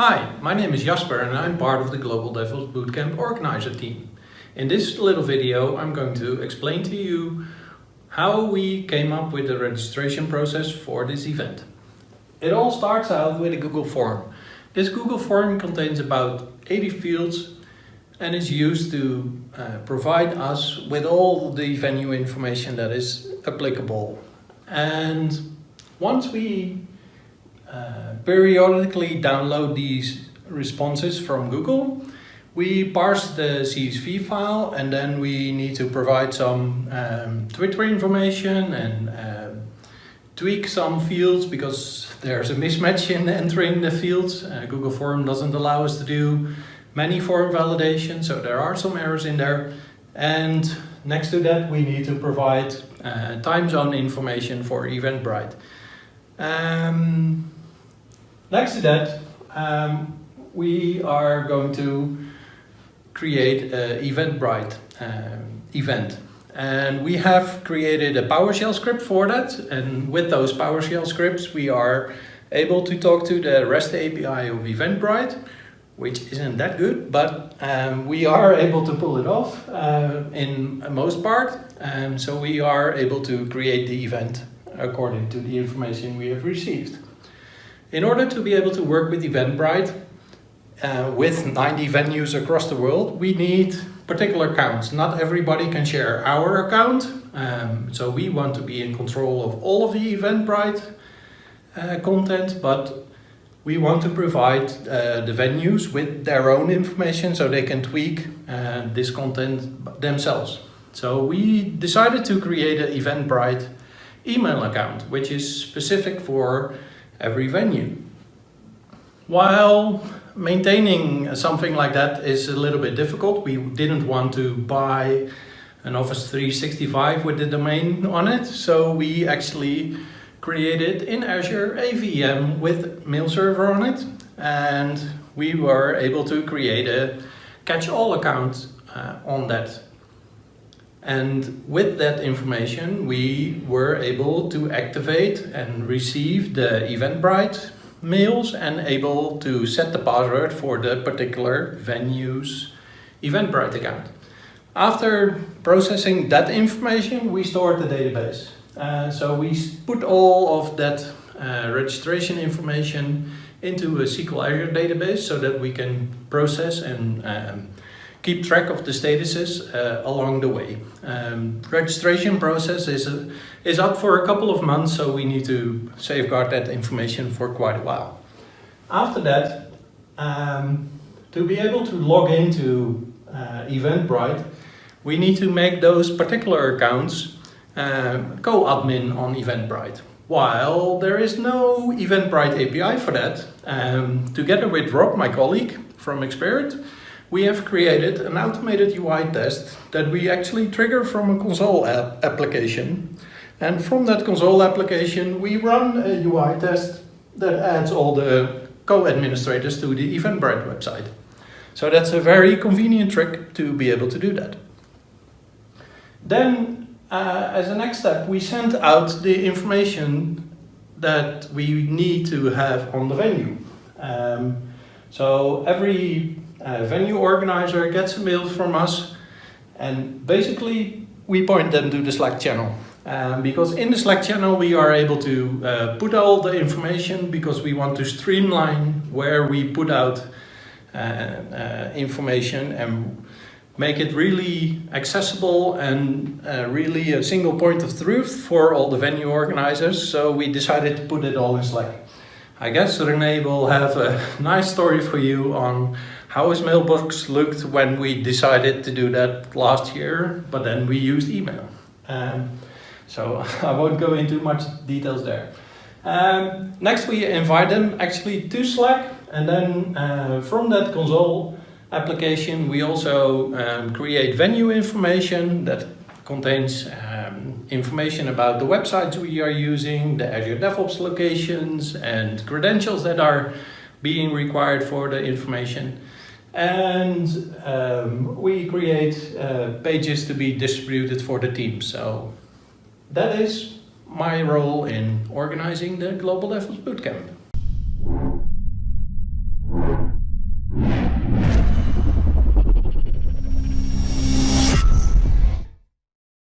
Hi, my name is Jasper and I'm part of the Global DevOps Bootcamp organizer team. In this little video I'm going to explain to you how we came up with the registration process for this event. It all starts out with a Google form. This Google form contains about 80 fields and is used to provide us with all the venue information that is applicable. And once we periodically download these responses from Google, we parse the CSV file and then we need to provide some Twitter information and tweak some fields because there's a mismatch in entering the fields. Google Form doesn't allow us to do many form validation, so there are some errors in there. And next to that we need to provide time zone information for Eventbrite. Next to that, we are going to create an Eventbrite event. And we have created a PowerShell script for that. And with those PowerShell scripts, we are able to talk to the REST API of Eventbrite, which isn't that good, but we are able to pull it off in most part. So we are able to create the event according to the information we have received. In order to be able to work with Eventbrite with 90 venues across the world, we need particular accounts. Not everybody can share our account, so we want to be in control of all of the Eventbrite content, but we want to provide the venues with their own information so they can tweak this content themselves. So we decided to create an Eventbrite email account, which is specific for every venue. While maintaining something like that is a little bit difficult, we didn't want to buy an Office 365 with the domain on it, so we actually created in Azure a VM with mail server on it, and we were able to create a catch-all account on that. And with that information, we were able to activate and receive the Eventbrite mails and able to set the password for the particular venue's Eventbrite account. After processing that information, we stored the database. So we put all of that registration information into a SQL Azure database so that we can process and keep track of the statuses along the way. Registration process is up for a couple of months, so we need to safeguard that information for quite a while. After that, to be able to log into Eventbrite, we need to make those particular accounts co-admin on Eventbrite. While there is no Eventbrite API for that, together with Rob, my colleague from Xpert, we have created an automated UI test that we actually trigger from a console application. And from that console application, we run a UI test that adds all the co-administrators to the Eventbrite website. So that's a very convenient trick to be able to do that. Then, as a next step, we send out the information that we need to have on the venue. So every venue organizer gets a mail from us, and basically we point them to the Slack channel. Because in the Slack channel we are able to put all the information, because we want to streamline where we put out information and make it really accessible and really a single point of truth for all the venue organizers. So we decided to put it all in Slack. I guess René will have a nice story for you on how his mailbox looked when we decided to do that last year, but then we used email. So I won't go into much details there. Next we invite them actually to Slack, and then from that console application we also create venue information that contains information about the websites we are using, the Azure DevOps locations and credentials that are being required for the information. And we create pages to be distributed for the team. So that is my role in organizing the Global DevOps Bootcamp.